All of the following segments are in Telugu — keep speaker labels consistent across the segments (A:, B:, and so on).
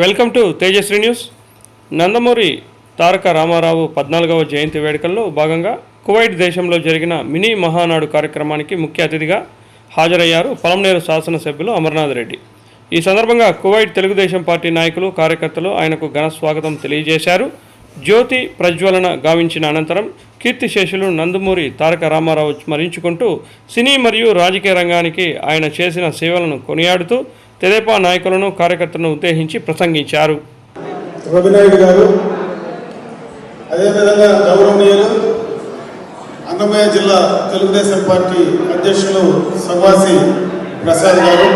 A: Welcome to Tejashree news. Nandamuri Taraka Ramarao 14వ జయంతి వేడుకల్లో భాగంగా కువైట్ దేశంలో జరిగిన మినీ మహానాడు కార్యక్రమానికి ముఖ్య అతిథిగా హాజరయ్యారు పలమనేరు శాసనసభ్యులు అమర్నాథ్ రెడ్డి. ఈ సందర్భంగా కువైట్ తెలుగుదేశం పార్టీ నాయకులు, కార్యకర్తలు ఆయనకు ఘన స్వాగతం తెలియజేశారు. జ్యోతి ప్రజ్వలన గావించిన అనంతరం కీర్తిశేషులు నందమూరి తారక రామారావు స్మరించుకుంటూ సినీ మరియు రాజకీయ రంగానికి ఆయన చేసిన సేవలను కొనియాడుతూ తెదేపా నాయకులను, కార్యకర్తలను ఉద్దేశించి ప్రసంగించారు.
B: రవినాయుడు గారు, అదేవిధంగా గౌరవనీయులు అన్నమయ్య జిల్లా తెలుగుదేశం పార్టీ అధ్యక్షులు సవాసి ప్రసాద్ గారు,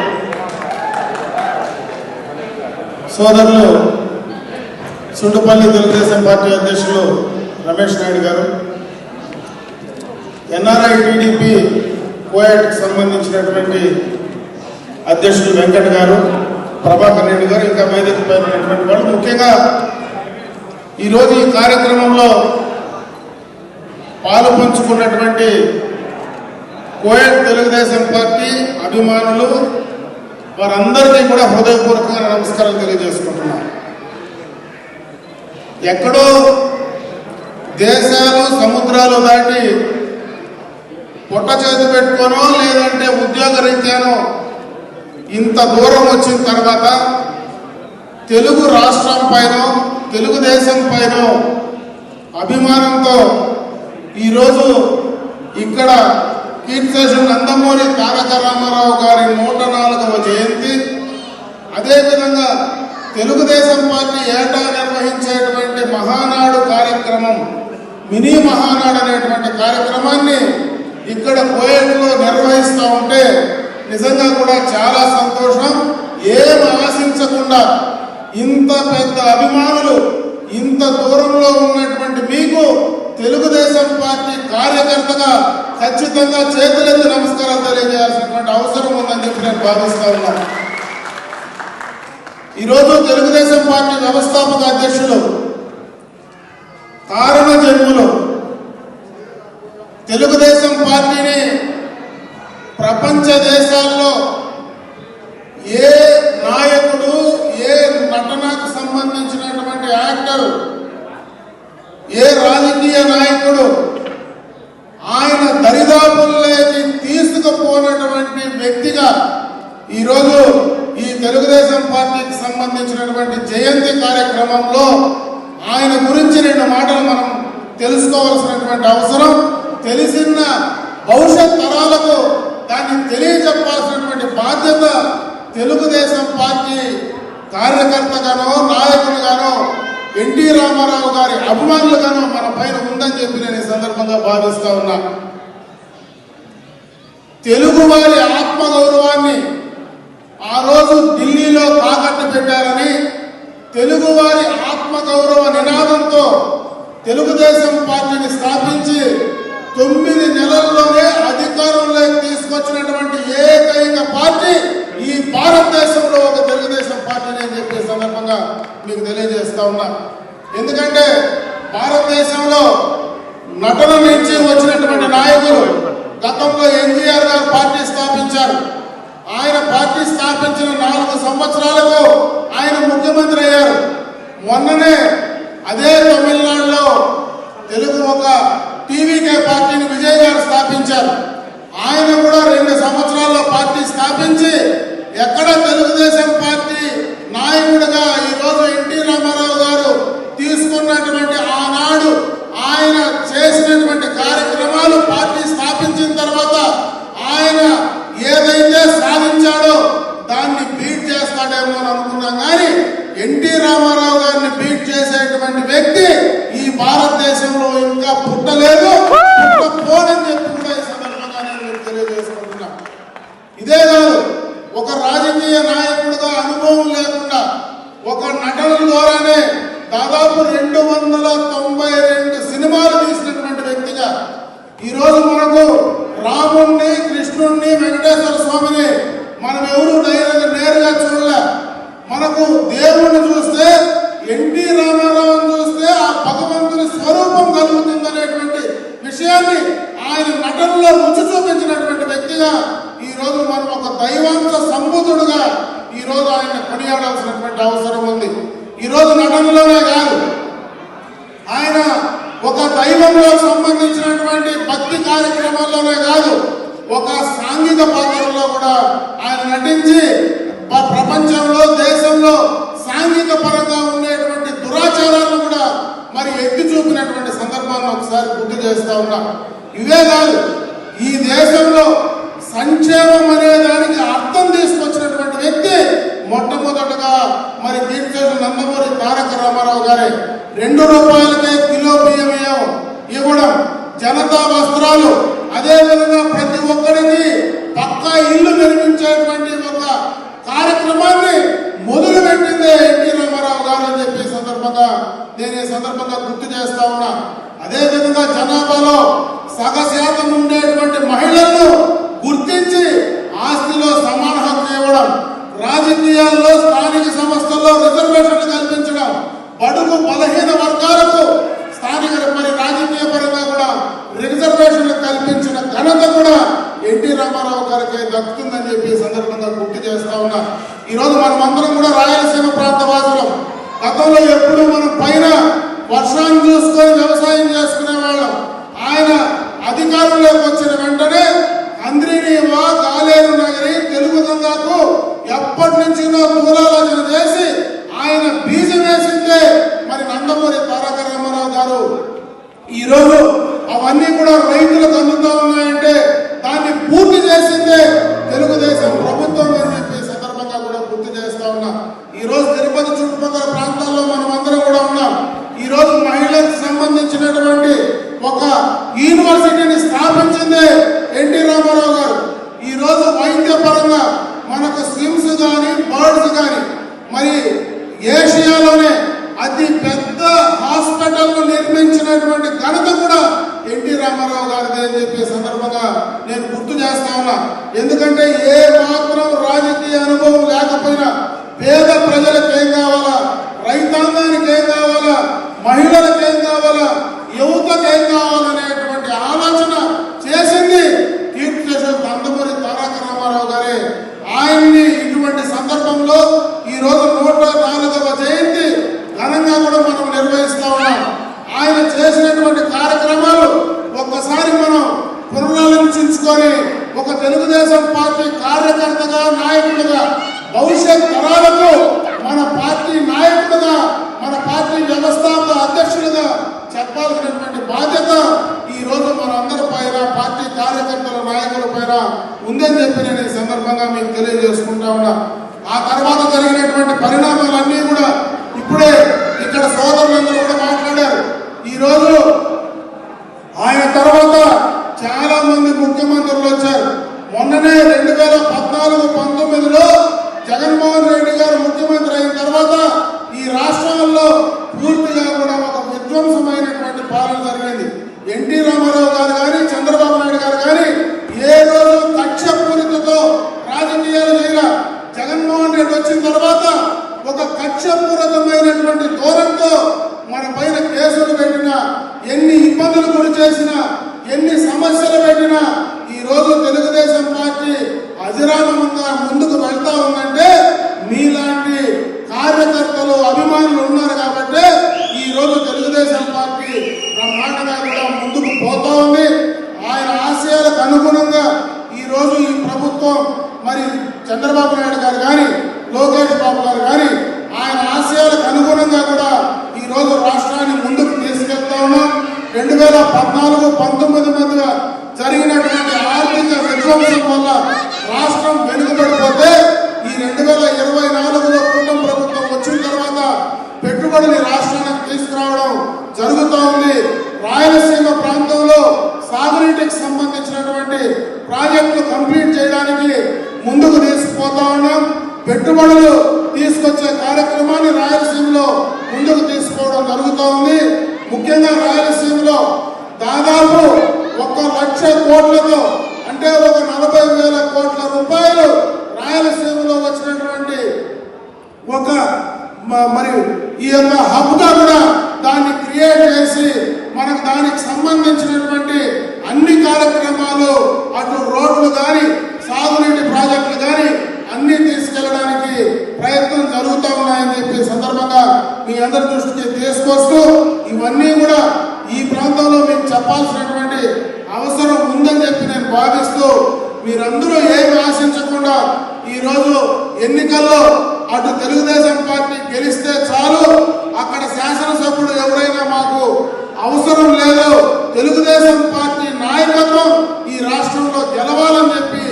B: సోదరులు సుండుపల్లి తెలుగుదేశం పార్టీ అధ్యక్షులు రమేష్ నాయుడు గారు, ఎన్ఆర్ఐ టీడీపీ కోయట్కి సంబంధించినటువంటి అధ్యక్షులు వెంకట్ గారు, ప్రభాకర్ రెడ్డి గారు, ఇంకా వేదిక పైనటువంటి వాళ్ళు, ముఖ్యంగా ఈరోజు ఈ కార్యక్రమంలో పాలు పంచుకున్నటువంటి కోయట్ తెలుగుదేశం పార్టీ అభిమానులు వారందరికీ కూడా హృదయపూర్వకంగా నమస్కారాలు తెలియజేసుకుంటున్నాను. ఎక్కడో దేశాలు సముద్రాలు దాటి పొట్ట చేతి పెట్టుకోనో లేదంటే ఉద్యోగ రీత్యానో ఇంత దూరం వచ్చిన తర్వాత తెలుగు రాష్ట్రం పైన, తెలుగుదేశం పైన అభిమానంతో ఈరోజు ఇక్కడ కీర్తిశేషులు నందమూరి తారక రామారావు గారి 104వ జయంతి, అదేవిధంగా తెలుగుదేశం పార్టీ ఏటా నిర్వహించేటువంటి మహానాడు కార్యక్రమం, మినీ మహానాడు అనేటువంటి కార్యక్రమాన్ని ఇక్కడ కోయట్లో నిర్వహిస్తూ ఉంటే నిజంగా కూడా చాలా సంతోషం. ఏం ఆశించకుండా ఇంత పెద్ద అభిమానులు, ఇంత దూరంలో ఉన్నటువంటి మీకు తెలుగుదేశం పార్టీ కార్యకర్తగా ఖచ్చితంగా చేతులెత్తి నమస్కారాలు తెలియజేయాల్సినటువంటి అవసరం ఉందని చెప్పి నేను భావిస్తా ఉన్నాను. ఈరోజు తెలుగుదేశం పార్టీ వ్యవస్థాపక అధ్యక్షులు కారణ జన్ములు తెలుగుదేశం పార్టీని ప్రపంచ దేశాల్లో ఏ నాయకుడు, ఏ నటనకు సంబంధించినటువంటి యాక్టర్, ఏ రాజకీయ నాయకుడు ఆయన దరిదాపుల్లోకి తీసుకుపోయినటువంటి వ్యక్తిగా ఈరోజు ఈ తెలుగుదేశం పార్టీకి సంబంధించినటువంటి జయంతి కార్యక్రమంలో ఆయన గురించి 2 మాటలు మనం తెలుసుకోవాల్సినటువంటి అవసరం, తెలిసిన భవిష్యత్ తరాలకు దాన్ని తెలియజెప్పాల్సినటువంటి బాధ్యత తెలుగుదేశం పార్టీ కార్యకర్తగానో, నాయకులుగానో, ఎన్టీ రామారావు గారి అభిమానులుగానో మన పైన ఉందని చెప్పి నేను ఈ సందర్భంగా భావిస్తా ఉన్నా. తెలుగువారి ఆత్మగౌరవాన్ని ఆ రోజు ఢిల్లీలో తాకట్టు పెట్టారని, తెలుగువారి ఆత్మగౌరవ నినాదంతో తెలుగుదేశం పార్టీని స్థాపించి 9 నెలల్లోనే అధికారంలోకి తీసుకొచ్చినటువంటి ఏకైక పార్టీ ఈ భారతదేశంలో ఒక తెలుగుదేశం పార్టీ అని చెప్పే సందర్భంగా మీకు తెలియజేస్తా ఉన్నా. ఎందుకంటే భారతదేశంలో నటన నుంచి వచ్చినటువంటి నాయకులు గతంలో ఎన్టీఆర్ గారు పార్టీ స్థాపించారు. ఆయన పార్టీ స్థాపించిన 4 సంవత్సరాలకు ఆయన ముఖ్యమంత్రి అయ్యారు. మొన్ననే అదే తమిళనాడులో తెలుగు ఒక టీవీకే పార్టీని విజయ్ గారు స్థాపించారు. ఆయన కూడా 2 సంవత్సరాల్లో పార్టీ స్థాపించి ఎక్కడ తెలుగుదేశం పార్టీ నాయకుడిగా ఈరోజు ఎన్టీ రామారావు గారు తీసుకున్నటువంటి ఆనాడు ఆయన చేసినటువంటి కార్యక్రమాలు, పార్టీ స్థాపించిన తర్వాత ఆయన ఏదైతే సాధించాడో దాన్ని బీట్ చేస్తాడేమో అని అనుకున్నాం. కానీ ఎన్టీ రామారావు గారిని బీట్ చేసేటువంటి వ్యక్తి ఈ భారతదేశంలో ఇంకా పుట్టలేదు, పుట్టపోనని చెప్పి కూడా ఈ సందర్భంగా నేను తెలియజేసుకుంటున్నా. ఇదే కాదు, ఒక రాజకీయ నాయకుడిగా అనుభవం లేకుండా ఒక నటన ద్వారానే దాదాపు 292 సినిమాలు తీసినటువంటి వ్యక్తిగా ఈరోజు మనకు రాముణ్ణి, కృష్ణుణ్ణి, వెంకటేశ్వర స్వామిని మనం ఎవరు నేరుగా చూడలే. మనకు దేవుణ్ణి చూస్తే, ఎన్టీ రామారావుని చూస్తే ఆ భగవంతుని స్వరూపం కలుగుతుందనేటువంటి విషయాన్ని ఆయన నటనలో రుచి చూపించినటువంటి వ్యక్తిగా ఈరోజు మనం ఒక దైవాంశ సంబుధుడుగా ఈరోజు ఆయన కొనియాడాల్సినటువంటి అవసరం ఉంది. నటనలోనే కాదు, ఆయన ఒక దైవంలో సంబంధించినటువంటి భక్తి కార్యక్రమాల్లోనే కాదు, ఒక సాంఘిక పాత్రలో కూడా ఆయన నటించి ప్రపంచంలో దేశంలో సాంఘిక పరంగా ఉండేటువంటి దురాచారాలను కూడా మరి ఎత్తి చూపినటువంటి సందర్భాన్ని ఒకసారి గుర్తు చేస్తా ఉన్నా. ఇవే కాదు, ఈ దేశంలో సంక్షేమం అనే దానికి అర్థం తీసుకొచ్చినటువంటి వ్యక్తి మొట్టమొదటగా మరి కీర్తిశేషులు నందమూరి తారక రామారావు గారే. 2 రూపాయలకే కిలో బియ్యం ఇవ్వడం, జనతా వస్త్రాలు, అదేవిధంగా ప్రతి ఒక్కరికి పక్కా ఇల్లు నిర్మించేటువంటి ఒక కార్యక్రమాన్ని మొదలు పెట్టిందే ఎన్టీ రామారావు గారు అని చెప్పి నేను ఈ సందర్భంగా గుర్తు చేస్తా ఉన్నా. అదేవిధంగా జనాభాలో సగశాతం ఉండేటువంటి మహిళలను గుర్తించి ఆస్తిలో సమాన హక్కు ఇవ్వడం, రాజకీయాల్లో స్థానిక సంస్థల్లో రిజర్వేషన్లు కల్పించడం, బడుగు బలహీన వర్గాలకు స్థానిక మరి రాజకీయ పరంగా కూడా రిజర్వేషన్లు కల్పించిన ఘనత కూడా ఎన్టీ రామారావు గారికి దక్కుతుందని చెప్పి సందర్భంగా గుర్తు చేస్తా ఉన్నా. ఈరోజు మనమందరం కూడా రాయలసీమ ప్రాంత వాసులం. గతంలో ఎప్పుడు మనం పైన వర్షాన్ని చూసుకొని వ్యవసాయం చేసుకునే వాళ్ళం. ఆయన అధికారంలోకి వచ్చిన వెంటనే అంద్రినీవా కాలేరు నగరి తెలుగు గంగాకు ఎప్పటి నుంచి మూలాలోచన చేసి ఆయన బీజం వేసిందే మరి నందమూరి తారక రామారావు గారు. ఈరోజు అవన్నీ కూడా రైతులకు అందుతా ఉన్నాయంటే దాన్ని పూర్తి చేసిందే తెలుగుదేశం ప్రభుత్వం అని చెప్పి సందర్భంగా కూడా గుర్తు చేస్తా ఉన్నా. ఈ రోజు తిరుపతి చుట్టుపక్కల ప్రాంతాల్లో మనం అందరం కూడా ఉన్నాం. ఈ రోజు మహిళలకు సంబంధించినటువంటి ఒక యూనివర్సిటీని స్థాపించిందే ఎన్టీ రామారావు గారు. ఈ రోజు వైద్య పరంగా మనకు స్విమ్స్ కానీ బర్డ్స్ కానీ మరి ఏషియాలోనే అతి పెద్ద హాస్పిటల్ నిర్మించినటువంటి ఘనత కూడా ఎన్టీ రామారావు గారిదే అని చెప్పే సందర్భంగా నేను గుర్తు చేస్తా ఉన్నా. ఎందుకంటే ఏ మాత్రం రాజకీయ అనుభవం లేకపోయినా పేద ప్రజలకు ఏం కావాలా, రైతాంగానికి ఏం కావాలా, మహిళలకు ఏం కావాలా, యువతకు ఏం కావాలనేటువంటి ఆలోచన చేసింది కీర్తిశేషులు నందమూరి తారక రామారావు గారే. ఆయన్ని ఇటువంటి సందర్భంలో ఈ రోజు 104వ జయంతి ఘనంగా కూడా మనం నిర్వహిస్తా ఉన్నాం. ఆయన చేసినటువంటి కార్యక్రమాలు ఒక్కసారి మనం పునరాలోచించుకొని ఒక తెలుగుదేశం పార్టీ కార్యకర్తగా, నాయకుడిగా, భవిష్యత్ తరాలకు మన పార్టీ నాయకుడిగా, మన పార్టీ వ్యవస్థాపక అధ్యక్షుడిగా చెప్పాల్సినటువంటి బాధ్యత ఈ రోజు మనందరి పైన, పార్టీ కార్యకర్తల నాయకుల పైన ఉందని చెప్పి నేను ఈ సందర్భంగా మీకు తెలియజేసుకుంటా ఉన్నా. ఆ తర్వాత జరిగినటువంటి పరిణామాలన్నీ కూడా ఇప్పుడే ఇక్కడ సోదరులందరూ కూడా మాట్లాడారు. ఈ రోజు ఆయన తర్వాత చాలా మంది ముఖ్యమంత్రులు వచ్చారు. మొన్ననే 2014-19లో జగన్మోహన్ రెడ్డి గారు ముఖ్యమంత్రి అయిన తర్వాత ఈ రాష్ట్రాల్లో పూర్తిగా కూడా ఒక విధ్వంసమైనటువంటి పాలన జరిగింది. ఎన్టీ రామారావు గారు కానీ, చంద్రబాబు నాయుడు గారు కానీ ఏ రోజు కక్షపూరితతో రాజకీయాలు చేయరా. జగన్మోహన్ రెడ్డి వచ్చిన తర్వాత ఒక కక్షపూరితమైనటువంటి ధోరణితో మన పైన కేసులు పెట్టినా, ఎన్ని ఇబ్బందులు గురి చేసినా, ఎన్ని సమస్యలు పెట్టినా ఈ రోజు తెలుగుదేశం పార్టీ అజరామంగా ముందుకు వెళ్తా ఉందంటే మీలాంటి కార్యకర్తలు, అభిమానులు ఉన్నారు కాబట్టి ఈ రోజు తెలుగుదేశం పార్టీ బ్రహ్మాండంగా కూడా ముందుకు పోతా ఉంది. ఆయన ఆశయాలకు అనుగుణంగా ఈ రోజు ఈ ప్రభుత్వం మరి చంద్రబాబు నాయుడు గారు కానీ, లోకేష్ బాబు గారు కానీ ఆయన ఆశయాలకు అనుగుణంగా కూడా ఈ రోజు రాష్ట్రాన్ని ముందుకు తీసుకెళ్తా ఉన్నాం. 2014-19 మధ్య జరిగినటువంటి ఆర్థిక విధ్వంసం వల్ల రాష్ట్రం వెనుకబడిపోతే ఈ 2024లో కూటమి ప్రభుత్వం వచ్చిన తర్వాత పెట్టుబడులు రాష్ట్రానికి తీసుకురావడం జరుగుతూ ఉంది. రాయలసీమ ప్రాంతంలో సాగునీటికి సంబంధించినటువంటి ప్రాజెక్టులు కంప్లీట్ చేయడానికి ముందుకు తీసుకుపోతా ఉన్నాం. పెట్టుబడులు తీసుకొచ్చే కార్యక్రమాన్ని రాయలసీమలో ముందుకు తీసుకోవడం జరుగుతూ ఉంది. ముఖ్యంగా రాయలసీమలో దాదాపు 1 లక్ష కోట్లతో, అంటే ఒక 40,000 కోట్ల రూపాయలు రాయలసీమలో వచ్చినటువంటి ఒక మరి ఈ యొక్క హబ్గా కూడా దాన్ని క్రియేట్ చేసి మనకు దానికి సంబంధించినటువంటి అన్ని కార్యక్రమాలు, అటు రోడ్లు కానీ, సాగునీటి ప్రాజెక్టులు కానీ అన్ని తీసుకెళ్ళడానికి ప్రయత్నం జరుగుతూ ఉన్నాయని చెప్పి సందర్భంగా మీ అందరి దృష్టికి తీసుకొస్తూ ఇవన్నీ కూడా ఈ ప్రాంతంలో మీకు చెప్పాల్సినటువంటి అవసరం ఉందని చెప్పి నేను భావిస్తూ మీరందరూ ఏమి ఆశించకుండా ఈరోజు ఎన్నికల్లో అటు తెలుగుదేశం పార్టీ గెలిస్తే చాలు, అక్కడ శాసనసభ్యుడు ఎవరైనా మాకు అవసరం లేదు, తెలుగుదేశం పార్టీ నాయకత్వం ఈ రాష్ట్రంలో గెలవాలని చెప్పి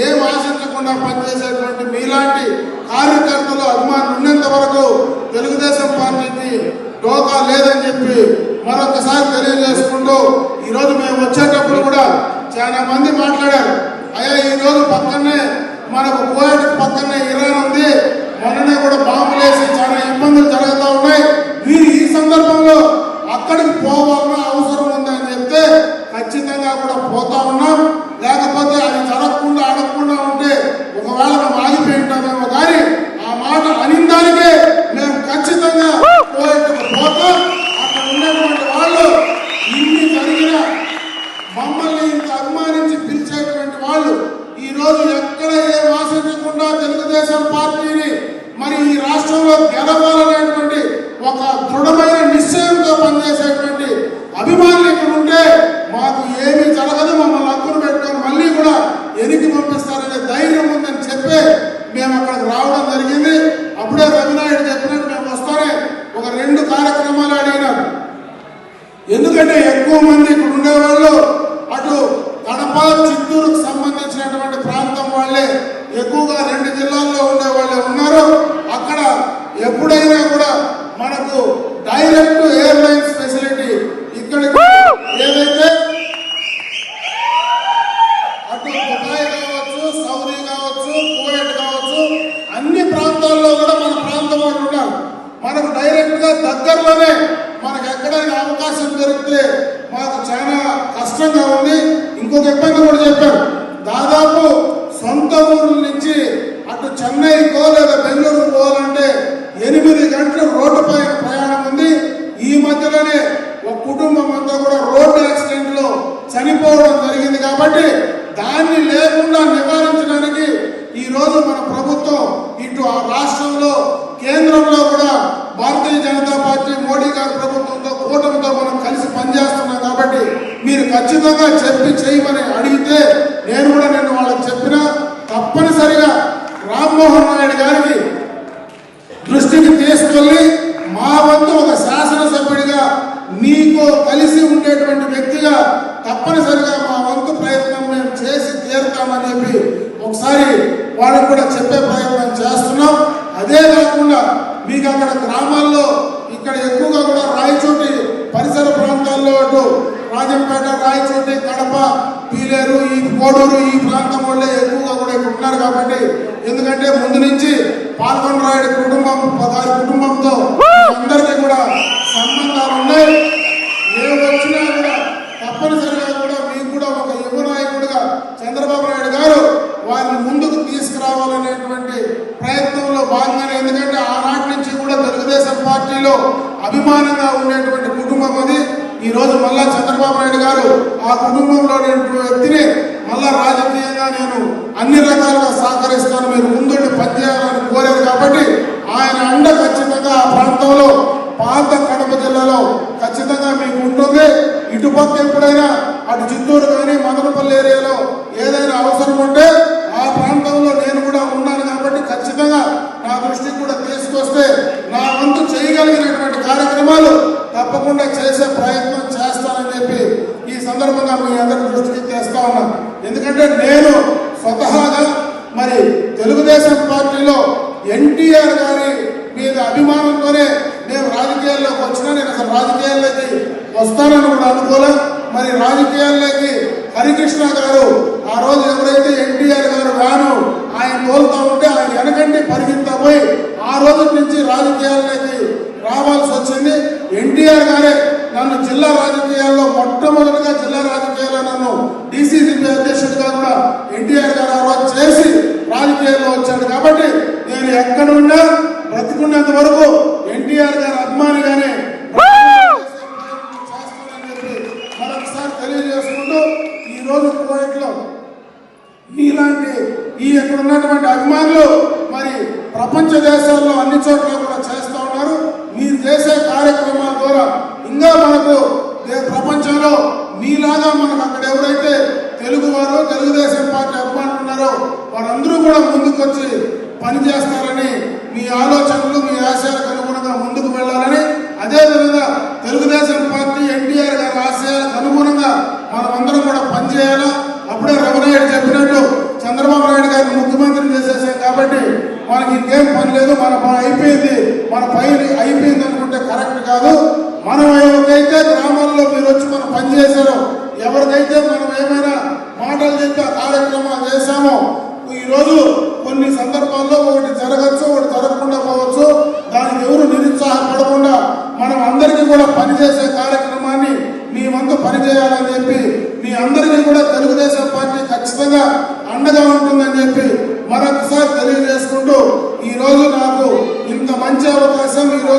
B: ఏం ఆశించకుండా పనిచేసేటువంటి మీలాంటి కార్యకర్తలు అభిమానులు ఉన్నంత వరకు తెలుగుదేశం పార్టీకి డోకా లేదని చెప్పి మరొకసారి తెలియజేసుకుంటూ ఈరోజు మేము వచ్చేటప్పుడు కూడా చాలా మంది మాట్లాడారు, అయ్యా ఈరోజు పక్కనే మనకు కోయట్ పక్కనే ఇరాన్ ఉంది, మొన్ననే కూడా బాంబులు వేసి చాలా ఇబ్బందులు జరుగుతూ ఉన్నాయి, మీరు ఈ సందర్భంలో అక్కడికి పోవాలన్న అవసరం ఉందని చెప్తే ఖచ్చితంగా కూడా పోతా ఉన్నాం. లేకపోతే అది జరగకుండా అడగకుండా ఉంటే ఒకవేళ మేము ఆగిపోయి ఉంటామేమో, కానీ ఆ మాట అనిందానికే మేము ఖచ్చితంగా కోయట్కు పోతాం. అక్కడ ఉన్నటువంటి వాళ్ళు ఇన్ని జరిగిన మమ్మల్ని ఇంత అభిమానించి పిలిచేటువంటి వాళ్ళు ఈరోజు ఎక్కడ ఏం ఆశించకుండా తెలుగుదేశం పార్టీని మరి ఈ రాష్ట్రంలో గెలవాలనేటువంటి ఒక దృఢమైన నిశ్చయంతో పనిచేసేటువంటి అభిమానులు ఇక్కడ ఉంటే మాకు ఏమీ జరగదు, మమ్మల్ని హక్కును పెట్టుకొని మళ్ళీ కూడా ఎనికి పంపిస్తారనే ధైర్యం ఉందని చెప్పే మేము అక్కడికి రావడం జరిగింది. అప్పుడే రవినాయుడు చెప్పినట్టు మేము వస్తానే ఒక 2 కార్యక్రమాలు అడిగినారు. ఎందుకంటే ఎక్కువ మంది ఇక్కడ ఉండేవాళ్ళు అటు కడప చిత్తూరుకు సంబంధించినటువంటి ప్రాంతం వాళ్ళే ఎక్కువగా 2 జిల్లాల్లో ఉండే వాళ్ళే ఉన్నారు. అక్కడ ఎప్పుడైనా కూడా మనకు డైరెక్ట్ ఎయిర్లైన్స్ ఫెసిలిటీ ఇక్కడికి ఏదైతే అటు దుబాయ్ కావచ్చు, సౌదీ కావచ్చు, కువైట్ కావచ్చు, అన్ని ప్రాంతాల్లో కూడా మన ప్రాంతం వాళ్ళు ఉన్నారు. మనకు డైరెక్ట్ గా దగ్గరలోనే మనకు ఎక్కడైనా అవకాశం దొరికితే మాకు చాలా కష్టంగా ఉంది. ఇంకొక ఇబ్బంది కూడా చెప్పారు, దాదాపు సొంత ఊరు నుంచి అటు చెన్నైకో లేదా బెంగళూరు పోవాలంటే 8 గంటలు రోడ్డు పైన ప్రయాణం ఉంది. ఈ మధ్యలోనే ఒక కుటుంబం అంతా కూడా రోడ్డు యాక్సిడెంట్ లో చనిపోవడం జరిగింది. కాబట్టి దాన్ని లేకుండా నివారించడానికి ఈ రోజు మన ప్రభుత్వం ఇటు ఆ రాష్ట్రంలో కేంద్రంలో కూడా భారతీయ జనతా పార్టీ మోడీ గారి ప్రభుత్వంతో కూటమితో మనం కలిసి పనిచేస్తున్నాం. కాబట్టి మీరు ఖచ్చితంగా చెప్పి చేయమని అడిగితే నేను కూడా నేను వాళ్ళకి చెప్పిన తప్పనిసరిగా రామ్మోహన్ నాయుడు గారికి దృష్టికి తీసుకెళ్ళి మా వంతు ఒక శాసనసభ్యుడిగా నీకు కలిసి ఉండేటువంటి వ్యక్తిగా తప్పనిసరిగా మా వంతు ప్రయత్నం మేము చేసి తీరుతామని చెప్పి ఒకసారి వాళ్ళకు కూడా చెప్పే ప్రయత్నం చేస్తున్నాం. అదే కాకుండా మీకు అక్కడ గ్రామాల్లో ఇక్కడ ఎక్కువగా కూడా రాయచోటి పరిసర ప్రాంతాల్లో అటు రాజంపేట, రాయచోటి, కడప, పీలేరు, ఈ కోడూరు ఈ ప్రాంతం వాళ్ళే ఎక్కువగా కూడా ఇక్కడ ఉన్నారు. కాబట్టి ఎందుకంటే ముందు నుంచి పాల్గొనరాయుడు కుటుంబంతో అందరికీ కూడా సంబంధాలు ఉన్నాయి. ఏ వచ్చినా కూడా తప్పనిసరిగా కూడా మీకు కూడా ఒక యువ నాయకుడిగా చంద్రబాబు నాయుడు గారు వారిని ముందుకు తీసుకురావాలనేటువంటి ప్రయత్నంలో భాగంగానే, ఎందుకంటే ఆనాటి నుంచి కూడా తెలుగుదేశం పార్టీలో అభిమానంగా ఉండేటువంటి కుటుంబం అది. ఈ రోజు మళ్ళా చంద్రబాబు నాయుడు గారు ఆ కుటుంబంలో వ్యక్తిని మళ్ళా రాజకీయంగా నేను అన్ని రకాలుగా సహకరిస్తాను, మీరు ముందుండి పనిచేయాలని కోరారు. కాబట్టి ఆయన అండ ఖచ్చితంగా ఆ ప్రాంతంలో పాత కడప జిల్లాలో ఖచ్చితంగా మీకు ఉంటుంది. ఇటుపక్క ఎప్పుడైనా అటు చిత్తూరు కానీ మదనపల్లి ఏరియాలో ఏదైనా అవసరం ఉంటే ఆ ప్రాంతంలో నేను కూడా ఉన్నాను. కాబట్టి ఖచ్చితంగా నా దృష్టికి కూడా తీసుకొస్తే నా వంతు చేయగలిగినటువంటి కార్యక్రమాలు తప్పకుండా చేసే ప్రయత్నం చేస్తానని చెప్పి ఈ సందర్భంగా మీ అందరి దృష్టికి తెస్తా ఉన్నాను. ఎందుకంటే నేను స్వతహాగా మరి తెలుగుదేశం పార్టీలో ఎన్టీఆర్ గారి మీద అభిమానంతోనే నేను రాజకీయాల్లోకి వచ్చినా. నేను అసలు రాజకీయాల్లోకి వస్తానని కూడా అనుకోలే. మరి రాజకీయాల్లోకి హరికృష్ణ గారు ఆ రోజు ఎవరైతే ఎన్టీఆర్ గారు వ్యాను ఆయన తోలుతా ఉంటే ఆయన వెనకండి పరిగెత్తా పోయి ఆ రోజు నుంచి రాజకీయాల్లోకి రావాల్సి వచ్చింది. ఎన్టీఆర్ గారే నన్ను జిల్లా రాజకీయాల్లో మొట్టమొదటిగా జిల్లా రాజకీయాల్లో నన్ను డిసిసి అధ్యక్షుడిగా కూడా ఎన్టీఆర్ గారు ఆ రోజు చేసి రాజకీయాల్లో వచ్చాడు. కాబట్టి నేను ఎక్కడ ఉన్నా బ్రతికున్నంత వరకు ఎన్టీఆర్ గారి అభిమానిగానే మరొకసారి తెలియజేసుకుంటూ ఈ రోజు కోయట్లో మీలాంటి ఈ ఇక్కడ ఉన్నటువంటి అభిమానులు మరి ప్రపంచ దేశాల్లో అన్ని చోట్ల కూడా చేస్తూ ఉన్నారు. మీరు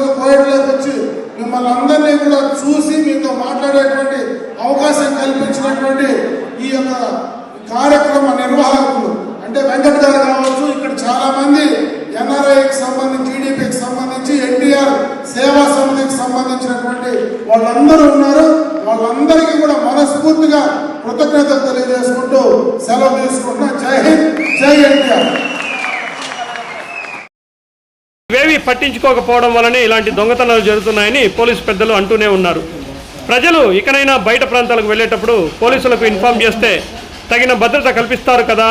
B: ఈరోజు కోయట్లోకి వచ్చి మిమ్మల్ని అందరినీ కూడా చూసి మీతో మాట్లాడేటువంటి అవకాశం కల్పించినటువంటి ఈ యొక్క కార్యక్రమ నిర్వాహకులు అంటే వెంకట్ గారు కావచ్చు, ఇక్కడ చాలా మంది ఎన్ఆర్ఐకి సంబంధించి, టీడీపీకి సంబంధించి, ఎన్టీఆర్ సేవా సమితికి సంబంధించినటువంటి వాళ్ళందరూ ఉన్నారు. వాళ్ళందరికీ కూడా మనస్ఫూర్తిగా కృతజ్ఞతలు తెలియజేసుకుంటూ సెలవు తీసుకుంటున్నా. జై హింద్, జై ఎన్టీఆర్.
A: ఇవేవి పట్టించుకోకపోవడం వల్లనే ఇలాంటి దొంగతనాలు జరుగుతున్నాయని పోలీసు పెద్దలు అంటూనే ఉన్నారు. ప్రజలు ఇకనైనా బయట ప్రాంతాలకు వెళ్ళేటప్పుడు పోలీసులకు ఇన్ఫార్మ్ చేస్తే తగిన భద్రత కల్పిస్తారు కదా